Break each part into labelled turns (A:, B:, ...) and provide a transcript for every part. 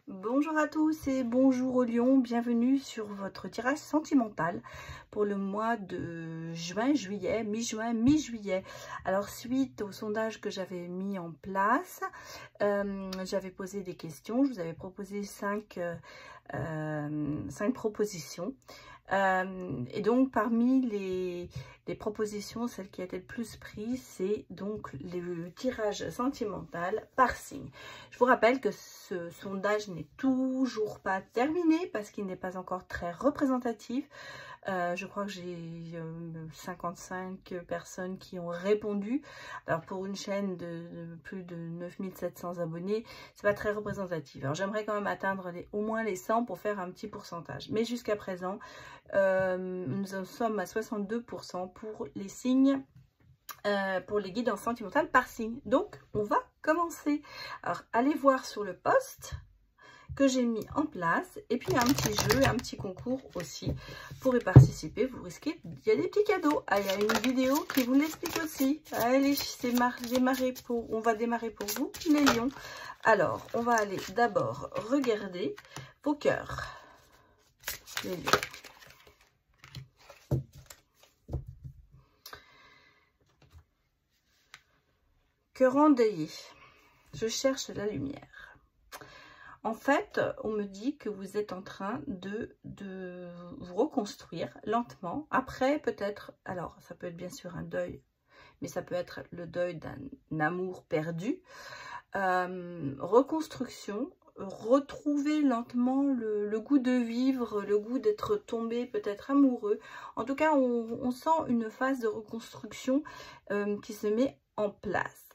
A: Bonjour à tous et bonjour aux lions, bienvenue sur votre tirage sentimental pour le mois de juin-juillet, mi-juin, mi-juillet. Alors suite au sondage que j'avais mis en place, j'avais posé des questions, je vous avais proposé 5 propositions. Et donc parmi les propositions, celle qui a été le plus prise, c'est donc le tirage sentimental par signe. Je vous rappelle que ce sondage n'est toujours pas terminé parce qu'il n'est pas encore très représentatif. Je crois que j'ai 55 personnes qui ont répondu. Alors pour une chaîne de plus de 9700 abonnés, c'est pas très représentatif. Alors j'aimerais quand même atteindre au moins les 100 pour faire un petit pourcentage. Mais jusqu'à présent, nous en sommes à 62% pour les signes, pour les guidances sentimentales par signe. Donc on va commencer. Alors allez voir sur le post que j'ai mis en place, et puis il y a un petit jeu, un petit concours aussi pour y participer. Vous risquez, il y a des petits cadeaux. Ah, il y a une vidéo qui vous l'explique aussi. Allez, on va démarrer pour vous les lions. Alors on va aller d'abord regarder vos cœurs, les lions. Cœur endeuillé, je cherche la lumière. En fait, on me dit que vous êtes en train de vous reconstruire lentement. Après, peut-être, alors ça peut être bien sûr un deuil, mais ça peut être le deuil d'un amour perdu. Reconstruction, retrouver lentement le goût de vivre, le goût d'être tombé peut-être amoureux. En tout cas, on sent une phase de reconstruction qui se met en place.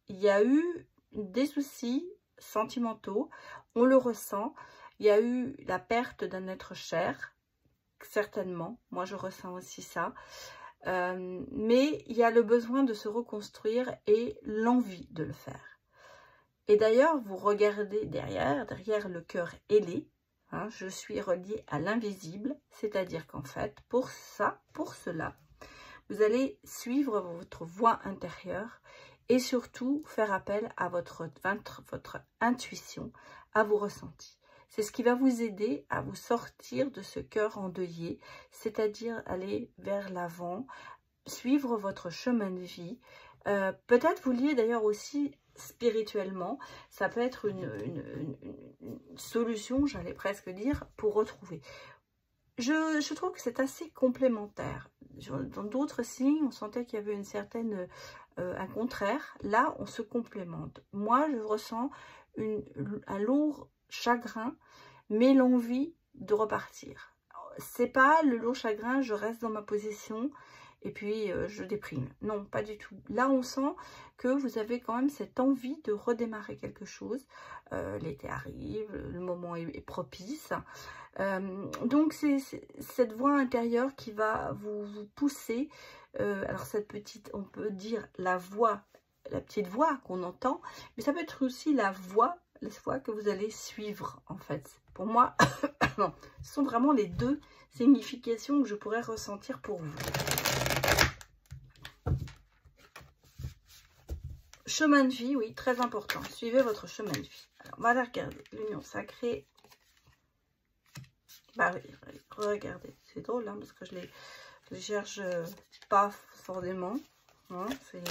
A: Il y a eu des soucis sentimentaux, on le ressent. Il y a eu la perte d'un être cher, certainement. Moi, je ressens aussi ça. Mais il y a le besoin de se reconstruire et l'envie de le faire. Et d'ailleurs, vous regardez derrière le cœur ailé, hein, je suis reliée à l'invisible, c'est-à-dire qu'en fait, pour cela, vous allez suivre votre voix intérieure et surtout faire appel à votre intuition, à vos ressentis. C'est ce qui va vous aider à vous sortir de ce cœur endeuillé, c'est-à-dire aller vers l'avant, suivre votre chemin de vie. Peut-être vous lier d'ailleurs aussi spirituellement. Ça peut être une solution, j'allais presque dire, pour retrouver. Je trouve que c'est assez complémentaire. Dans d'autres signes, on sentait qu'il y avait une certaine... un contraire. Là, on se complémente. Moi, je ressens un lourd chagrin, mais l'envie de repartir. C'est pas le lourd chagrin, je reste dans ma position et puis je déprime. Non, pas du tout. Là, on sent que vous avez quand même cette envie de redémarrer quelque chose. L'été arrive, le moment est propice. Donc, c'est cette voix intérieure qui va vous pousser. Alors, cette petite, on peut dire la voix, la petite voix qu'on entend, mais ça peut être aussi la voix que vous allez suivre, en fait. Pour moi, ce sont vraiment les deux significations que je pourrais ressentir pour vous. Chemin de vie, oui, très important. Suivez votre chemin de vie. Alors, on va la regarder. L'union sacrée. Bah oui, regardez. C'est drôle, hein, parce que je les cherche pas forcément. Hein, c'est...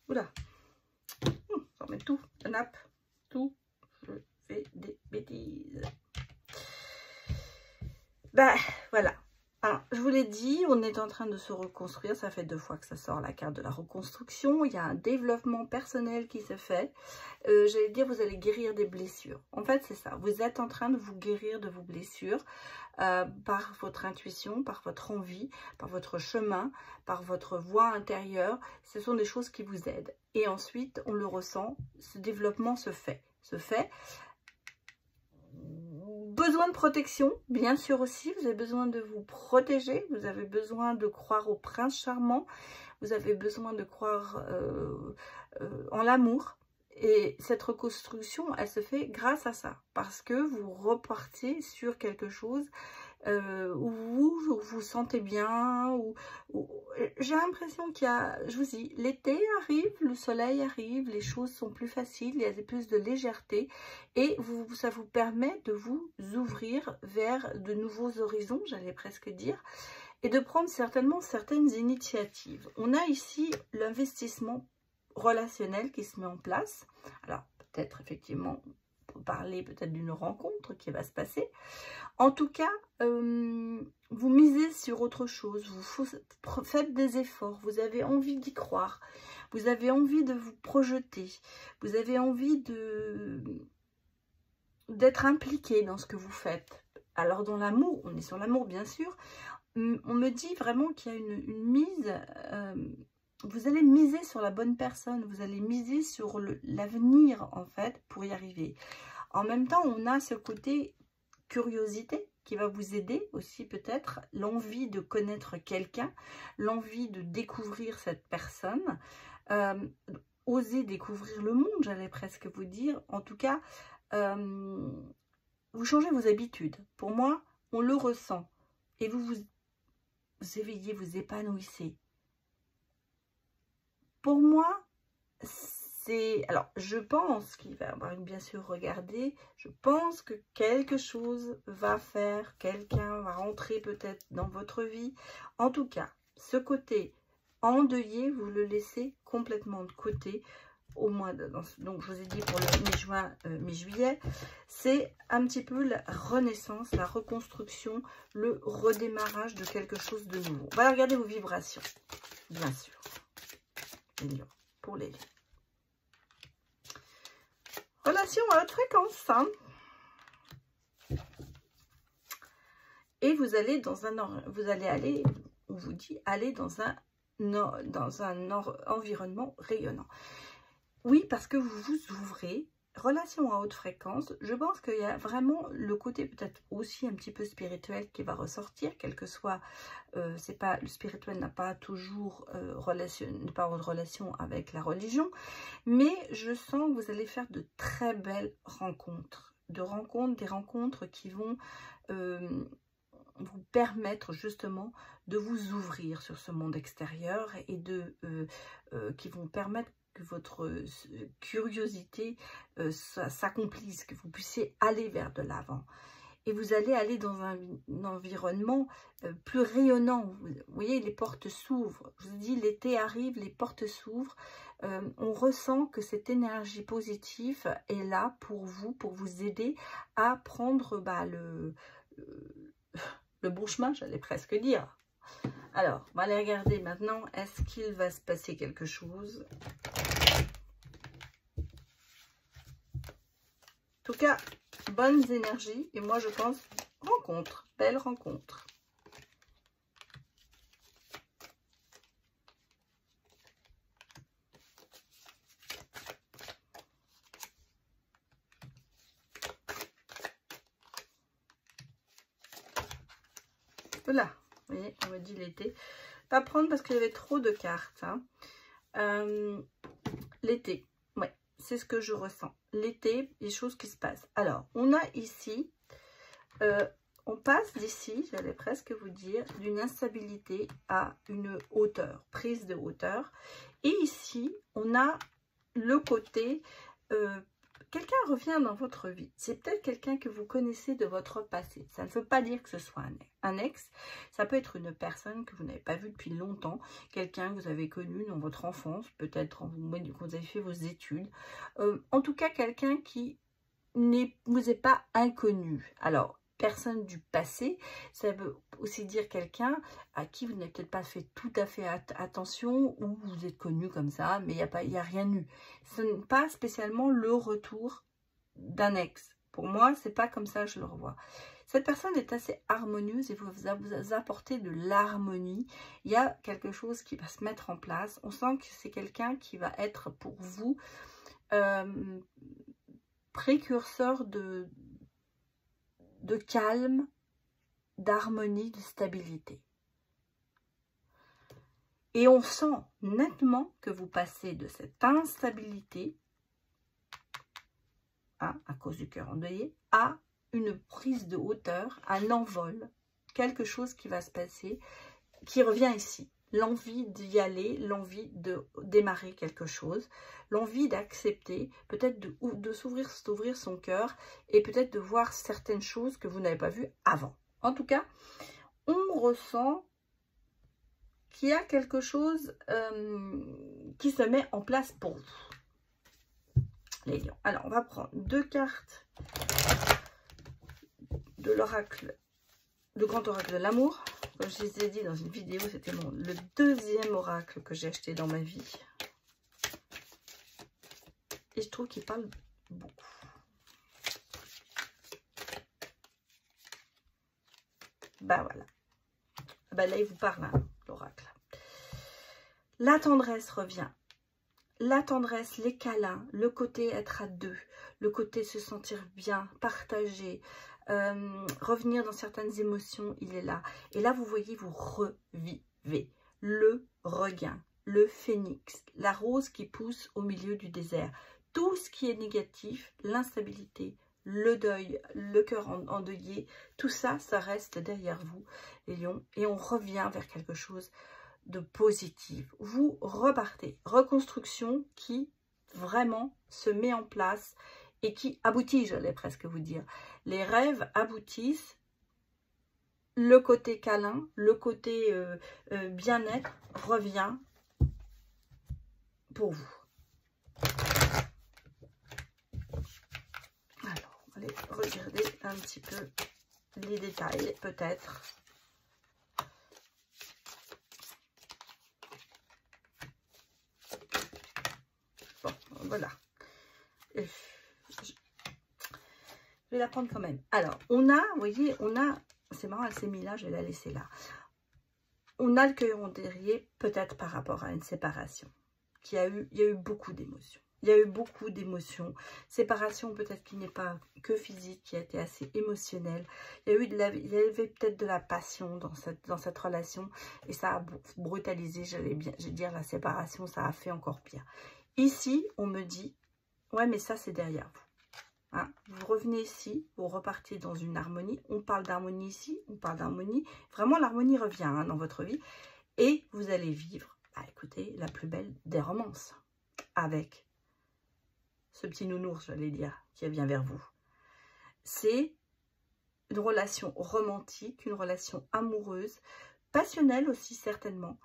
A: Oula. J'en mets tout. La nappe. Tout. Je fais des bêtises. Ben, voilà. Alors, je vous l'ai dit, on est en train de se reconstruire. Ça fait 2 fois que ça sort, la carte de la reconstruction. Il y a un développement personnel qui se fait. J'allais dire, vous allez guérir des blessures. En fait, c'est ça. Vous êtes en train de vous guérir de vos blessures par votre intuition, par votre envie, par votre chemin, par votre voix intérieure. Ce sont des choses qui vous aident. Et ensuite, on le ressent. Ce développement se fait. Besoin de protection, bien sûr aussi, vous avez besoin de vous protéger, vous avez besoin de croire au prince charmant, vous avez besoin de croire en l'amour. Et cette reconstruction, elle se fait grâce à ça, parce que vous repartez sur quelque chose où vous vous sentez bien, j'ai l'impression qu'il y a, je vous dis, l'été arrive, le soleil arrive, les choses sont plus faciles, il y a plus de légèreté et ça vous permet de vous ouvrir vers de nouveaux horizons, j'allais presque dire, et de prendre certainement certaines initiatives. On a ici l'investissement relationnel qui se met en place. Alors peut-être effectivement pour parler peut-être d'une rencontre qui va se passer. En tout cas, vous misez sur autre chose, vous faites des efforts, vous avez envie d'y croire, vous avez envie de vous projeter, vous avez envie d'être impliqué dans ce que vous faites. Alors dans l'amour, on est sur l'amour bien sûr, on me dit vraiment qu'il y a une mise, vous allez miser sur la bonne personne, vous allez miser sur l'avenir en fait pour y arriver. En même temps, on a ce côté curiosité qui va vous aider aussi peut-être, l'envie de connaître quelqu'un, l'envie de découvrir cette personne, oser découvrir le monde, j'allais presque vous dire. En tout cas, vous changez vos habitudes. Pour moi, on le ressent. Et vous éveillez, vous épanouissez. Pour moi, c'est... Alors, je pense qu'il va avoir bien sûr regardé. Je pense que quelque chose va faire. Quelqu'un va rentrer peut-être dans votre vie. En tout cas, ce côté endeuillé, vous le laissez complètement de côté. Au moins, donc je vous ai dit pour le mi-juin, mi-juillet, c'est un petit peu la renaissance, la reconstruction, le redémarrage de quelque chose de nouveau. On va regarder vos vibrations, bien sûr. Les lions, pour les lions. Relation à haute fréquence. Hein. Et vous allez dans un... Vous allez aller, on vous dit, aller dans un environnement rayonnant. Oui, parce que vous vous ouvrez, relation à haute fréquence, je pense qu'il y a vraiment le côté peut-être aussi un petit peu spirituel qui va ressortir, quel que soit, c'est pas, le spirituel n'a pas toujours relation avec la religion, mais je sens que vous allez faire de très belles rencontres, des rencontres qui vont vous permettre justement de vous ouvrir sur ce monde extérieur et qui vont permettre que votre curiosité s'accomplisse, que vous puissiez aller vers de l'avant. Et vous allez aller dans un environnement plus rayonnant. Vous voyez, les portes s'ouvrent. Je vous dis, l'été arrive, les portes s'ouvrent. On ressent que cette énergie positive est là pour vous aider à prendre le bon chemin, j'allais presque dire. Alors, on va aller regarder maintenant, est-ce qu'il va se passer quelque chose? En tout cas, bonnes énergies. Et moi, je pense, rencontre, belle rencontre. Voilà, vous voyez, on me dit l'été. Pas prendre parce qu'il y avait trop de cartes. Hein. L'été, ouais, c'est ce que je ressens. L'été, les choses qui se passent. Alors, on a ici, on passe d'ici, j'allais presque vous dire, d'une instabilité à une hauteur, prise de hauteur. Et ici, on a le côté... quelqu'un revient dans votre vie. C'est peut-être quelqu'un que vous connaissez de votre passé. Ça ne veut pas dire que ce soit un ex. Ça peut être une personne que vous n'avez pas vue depuis longtemps. Quelqu'un que vous avez connu dans votre enfance. Peut-être quand vous avez fait vos études. En tout cas, quelqu'un qui ne vous est pas inconnu. Alors, personne du passé, ça veut aussi dire quelqu'un à qui vous n'avez peut-être pas fait tout à fait attention ou vous êtes connu comme ça, mais il n'y a rien eu. Ce n'est pas spécialement le retour d'un ex. Pour moi, c'est pas comme ça que je le revois. Cette personne est assez harmonieuse et vous apportez de l'harmonie. Il y a quelque chose qui va se mettre en place. On sent que c'est quelqu'un qui va être pour vous précurseur de calme, d'harmonie, de stabilité. Et on sent nettement que vous passez de cette instabilité, à cause du cœur endeuillé, à une prise de hauteur, un envol quelque chose qui va se passer, qui revient ici. L'envie d'y aller, l'envie de démarrer quelque chose, l'envie d'accepter, peut-être de s'ouvrir son cœur et peut-être de voir certaines choses que vous n'avez pas vues avant. En tout cas, on ressent qu'il y a quelque chose qui se met en place pour vous, les lions. Alors, on va prendre 2 cartes de l'oracle, le grand oracle de l'amour. Comme je vous ai dit dans une vidéo, c'était le 2e oracle que j'ai acheté dans ma vie. Et je trouve qu'il parle beaucoup. Bah voilà. Bah là, il vous parle, hein, l'oracle. La tendresse revient. La tendresse, les câlins, le côté être à deux, le côté se sentir bien, partager, revenir dans certaines émotions, il est là. Et là, vous voyez, vous revivez le regain, le phénix, la rose qui pousse au milieu du désert. Tout ce qui est négatif, l'instabilité, le deuil, le cœur endeuillé, tout ça, ça reste derrière vous, les lions. Et on revient vers quelque chose de positif. Vous repartez. Reconstruction qui vraiment se met en place et qui aboutit, j'allais presque vous dire. Les rêves aboutissent. Le côté câlin, le côté bien-être revient pour vous. Alors, on va aller regarder un petit peu les détails, peut-être. Bon, voilà. Je vais la prendre quand même. Alors, on a, vous voyez, on a, c'est marrant, elle s'est mise là, je vais la laisser là. On a le cœur endeuillé, peut-être par rapport à une séparation. Il y a eu beaucoup d'émotions. Il y a eu beaucoup d'émotions. Séparation peut-être qui n'est pas que physique, qui a été assez émotionnelle. Il y avait peut-être de la passion dans cette relation et ça a brutalisé, je vais dire, la séparation, ça a fait encore pire. Ici, on me dit, ouais, mais ça, c'est derrière vous. Hein, vous revenez ici, vous repartez dans une harmonie. On parle d'harmonie ici, on parle d'harmonie. Vraiment, l'harmonie revient, hein, dans votre vie. Et vous allez vivre, écoutez, la plus belle des romances. Avec ce petit nounours, j'allais dire, qui vient vers vous. C'est une relation romantique, une relation amoureuse, passionnelle aussi, certainement.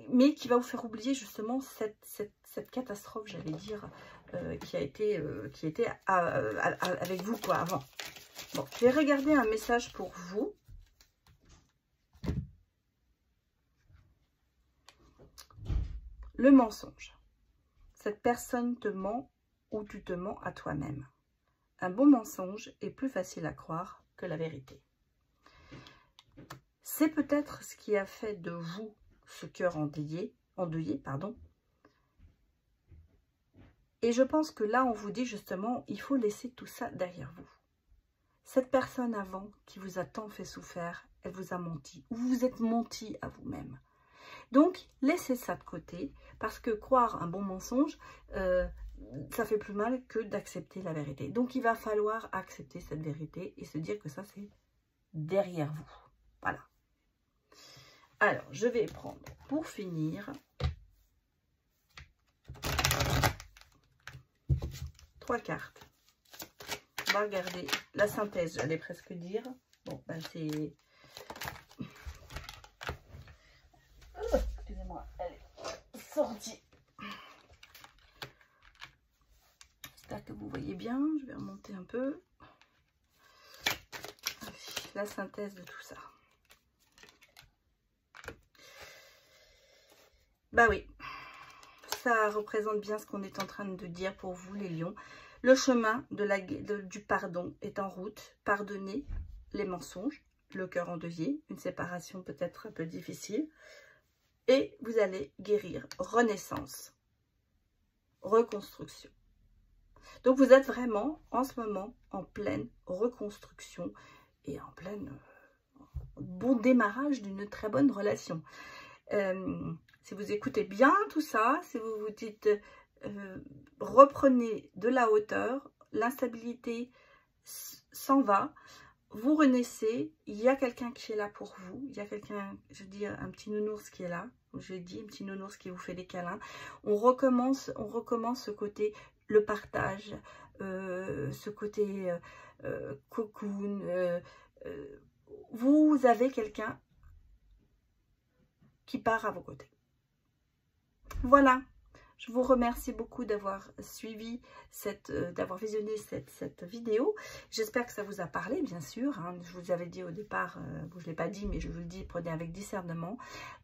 A: Mais qui va vous faire oublier justement cette catastrophe, j'allais dire, qui était avec vous quoi avant. Bon, je vais regarder un message pour vous. Le mensonge. Cette personne te ment ou tu te mens à toi-même. Un bon mensonge est plus facile à croire que la vérité. C'est peut-être ce qui a fait de vous ce cœur endeuillé, pardon. Et je pense que là, on vous dit justement, il faut laisser tout ça derrière vous. Cette personne avant qui vous a tant fait souffrir, elle vous a menti. Ou vous vous êtes menti à vous-même. Donc, laissez ça de côté, parce que croire un bon mensonge, ça fait plus mal que d'accepter la vérité. Donc, il va falloir accepter cette vérité et se dire que ça, c'est derrière vous. Voilà. Alors, je vais prendre, pour finir, 3 cartes. On va regarder la synthèse, j'allais presque dire. Bon, ben c'est... Excusez-moi, elle est sortie. J'espère que vous voyez bien. Je vais remonter un peu. La synthèse de tout ça. Bah oui, ça représente bien ce qu'on est en train de dire pour vous, les lions. Le chemin du pardon est en route. Pardonnez les mensonges, le cœur endeuillé, une séparation peut-être un peu difficile. Et vous allez guérir, renaissance, reconstruction. Donc vous êtes vraiment en ce moment en pleine reconstruction et en pleine bon démarrage d'une très bonne relation. Si vous écoutez bien tout ça, si vous vous dites reprenez de la hauteur, l'instabilité s'en va, vous renaissez, il y a quelqu'un qui est là pour vous, il y a quelqu'un, je veux dire, un petit nounours qui est là, je dis, un petit nounours qui vous fait des câlins. On recommence ce côté, le partage, ce côté cocoon. Vous avez quelqu'un qui part à vos côtés. Voilà. Je vous remercie beaucoup d'avoir suivi, d'avoir visionné cette vidéo. J'espère que ça vous a parlé, bien sûr. Hein. Je vous avais dit au départ, je ne l'ai pas dit, mais je vous le dis, prenez avec discernement.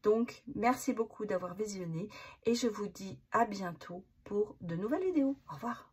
A: Donc, merci beaucoup d'avoir visionné et je vous dis à bientôt pour de nouvelles vidéos. Au revoir.